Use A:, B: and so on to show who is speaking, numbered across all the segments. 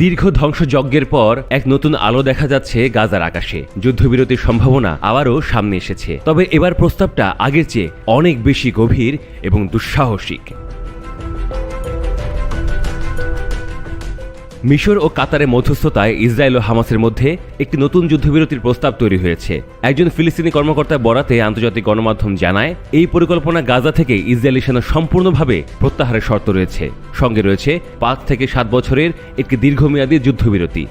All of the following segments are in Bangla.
A: দীর্ঘ ধ্বংসযজ্ঞের পর এক নতুন আলো দেখা যাচ্ছে গাজার আকাশে। যুদ্ধবিরতির সম্ভাবনা আবারও সামনে এসেছে, তবে এবার প্রস্তাবটা আগের চেয়ে অনেক বেশি গভীর এবং দুঃসাহসিক। মিশর ও কাতারের মধ্যস্থতায় ইসরায়েল ও হামাসের মধ্যে একটি নতুন যুদ্ধবিরতির প্রস্তাব তৈরি হয়েছে। একজন ফিলিস্তিনি কর্মকর্তার বরাতে আন্তর্জাতিক গণমাধ্যম জানায়, এই পরিকল্পনা গাজা থেকে ইসরায়েলি সেনা সম্পূর্ণভাবে প্রত্যাহারের শর্ত রয়েছে। সঙ্গে রয়েছে 5 থেকে 7 বছরের একটি দীর্ঘমেয়াদী যুদ্ধবিরতি।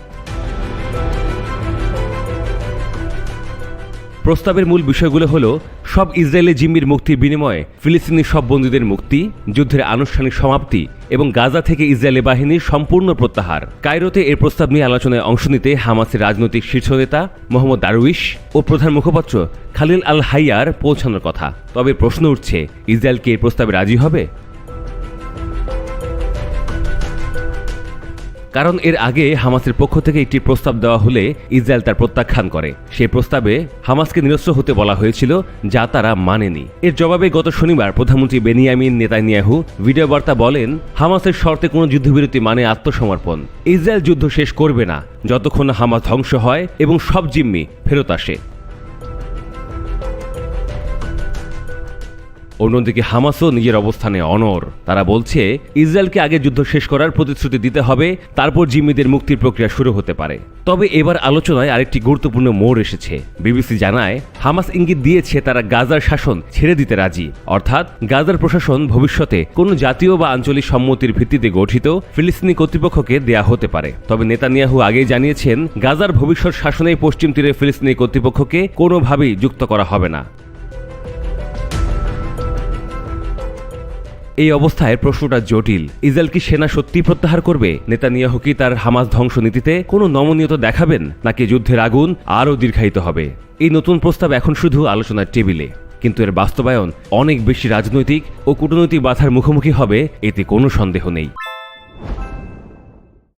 A: প্রস্তাবের মূল বিষয়গুলো হলো সব ইসরায়েলি জিম্মির মুক্তির বিনিময়ে ফিলিস্তিনি সব বন্দীদের মুক্তি, যুদ্ধের আনুষ্ঠানিক সমাপ্তি এবং গাজা থেকে ইসরায়েলি বাহিনীর সম্পূর্ণ প্রত্যাহার। কায়রোতে এর প্রস্তাব নিয়ে আলোচনায় অংশ নিতে হামাসের রাজনৈতিক শীর্ষ নেতা মোহাম্মদ দারউইশ ও প্রধান মুখপাত্র খালিল আল হাইয়ার পৌঁছানোর কথা। তবে প্রশ্ন উঠছে, ইসরায়েল কি এর প্রস্তাবে রাজি হবে? কারণ এর আগে হামাসের পক্ষ থেকে একটি প্রস্তাব দেওয়া হলে ইসরায়েল তার প্রত্যাখ্যান করে। সেই প্রস্তাবে হামাসকে নিরস্ত্র হতে বলা হয়েছিল, যা তারা মানেনি। এর জবাবে গত শনিবার প্রধানমন্ত্রী বেনিয়ামিন নেতানিয়াহু ভিডিও বার্তা বলেন, হামাসের শর্তে কোনো যুদ্ধবিরতি মানে আত্মসমর্পণ। ইসরায়েল যুদ্ধ শেষ করবে না যতক্ষণ না হামাস ধ্বংস হয় এবং সব জিম্মি ফেরত আসে। অন্যদিকে হামাসও নিজের অবস্থানে অনড়। তারা বলছে, ইসরায়েলকে আগে যুদ্ধ শেষ করার প্রতিশ্রুতি দিতে হবে, তারপর জিম্মিদের মুক্তির প্রক্রিয়া শুরু হতে পারে। তবে এবার আলোচনায় আরেকটি গুরুত্বপূর্ণ মোড় এসেছে। বিবিসি জানায়, হামাস ইঙ্গিত দিয়েছে তারা গাজার শাসন ছেড়ে দিতে রাজি। অর্থাৎ গাজার প্রশাসন ভবিষ্যতে কোনো জাতীয় বা আঞ্চলিক সম্মতির ভিত্তিতে গঠিত ফিলিস্তিনি কর্তৃপক্ষকে দেয়া হতে পারে। তবে নেতানিয়াহু আগেই জানিয়েছেন, গাজার ভবিষ্যৎ শাসনে পশ্চিম তীরে ফিলিস্তিনি কর্তৃপক্ষকে কোনোভাবেই যুক্ত করা হবে না। এই অবস্থায় প্রশ্নটা জটিল। ইসরায়েল কি সেনা সত্যি প্রত্যাহার করবে? নেতানিয়াহু কি তার হামাস ধ্বংস নীতিতে কোনো নমনীয়তা দেখাবেন, নাকি যুদ্ধের আগুন আরও দীর্ঘায়িত হবে? এই নতুন প্রস্তাব এখন শুধু আলোচনার টেবিলে, কিন্তু এর বাস্তবায়ন অনেক বেশি রাজনৈতিক ও কূটনৈতিক বাধার মুখোমুখি হবে, এতে কোনো সন্দেহ নেই।